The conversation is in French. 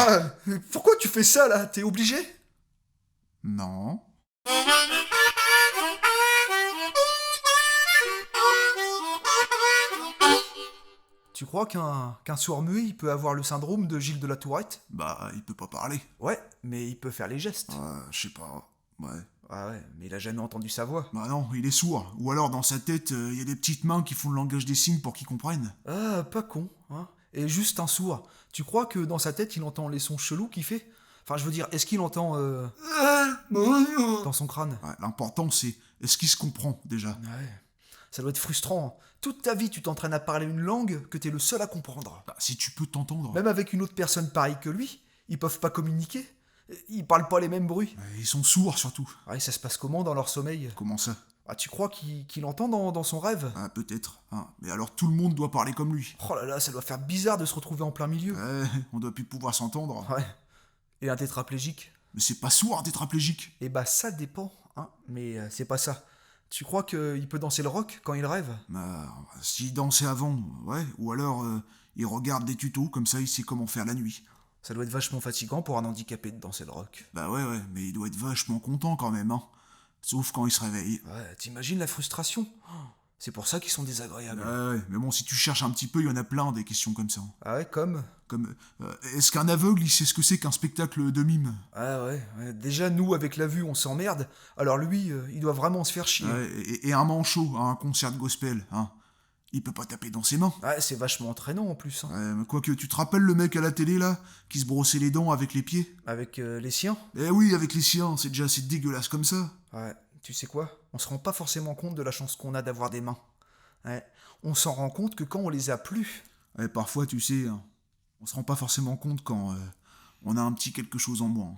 Ah, pourquoi tu fais ça là? T'es obligé? Non. Tu crois qu'un sourd-muet, il peut avoir le syndrome de Gilles de la Tourette? Bah, il peut pas parler. Ouais, mais il peut faire les gestes. Je sais pas. Ouais. Ah ouais, mais il a jamais entendu sa voix. Bah non, il est sourd. Ou alors dans sa tête, il y a des petites mains qui font le langage des signes pour qu'il comprenne. Ah, pas con, hein. Et juste un sourd. Tu crois que dans sa tête, il entend les sons chelous qu'il fait? Enfin, je veux dire, est-ce qu'il entend dans son crâne? Ouais, l'important c'est est-ce qu'il se comprend déjà. Ouais. Ça doit être frustrant, hein. Toute ta vie, tu t'entraînes à parler une langue que t'es le seul à comprendre. Bah, si tu peux t'entendre. Même avec une autre personne pareille que lui, ils peuvent pas communiquer. Ils parlent pas les mêmes bruits. Ils sont sourds surtout. Ouais, ça se passe comment dans leur sommeil? Comment ça? Ah, tu crois qu'il entend dans son rêve? Ah, peut-être. Hein. Mais alors tout le monde doit parler comme lui. Oh là là, ça doit faire bizarre de se retrouver en plein milieu. Ouais, on doit plus pouvoir s'entendre. Ouais. Et un tétraplégique? Mais c'est pas sourd un tétraplégique. Eh bah ça dépend, hein. Mais c'est pas ça. Tu crois qu'il peut danser le rock quand il rêve? Bah, s'il dansait avant, ouais. Ou alors il regarde des tutos, comme ça il sait comment faire la nuit. Ça doit être vachement fatigant pour un handicapé de danser le rock. Bah ouais, mais il doit être vachement content quand même, hein. Sauf quand il se réveille. Ouais, t'imagines la frustration? C'est pour ça qu'ils sont désagréables. Ouais, mais bon, si tu cherches un petit peu, il y en a plein des questions comme ça. Ah ouais, comme? Comme, est-ce qu'un aveugle, il sait ce que c'est qu'un spectacle de mime? Ah ouais. Déjà, nous, avec la vue, on s'emmerde. Alors lui, il doit vraiment se faire chier. Ouais, et un manchot à un concert de gospel, hein. Il peut pas taper dans ses mains. Ouais, c'est vachement entraînant en plus, hein. Ouais, mais quoique, tu te rappelles le mec à la télé, là, qui se brossait les dents avec les pieds? Avec les siens. Eh oui, avec les siens, c'est déjà assez dégueulasse comme ça. Ouais, tu sais quoi? On se rend pas forcément compte de la chance qu'on a d'avoir des mains. Ouais. On s'en rend compte que quand on les a plus. Ouais, parfois, tu sais, hein, on se rend pas forcément compte quand on a un petit quelque chose en moins.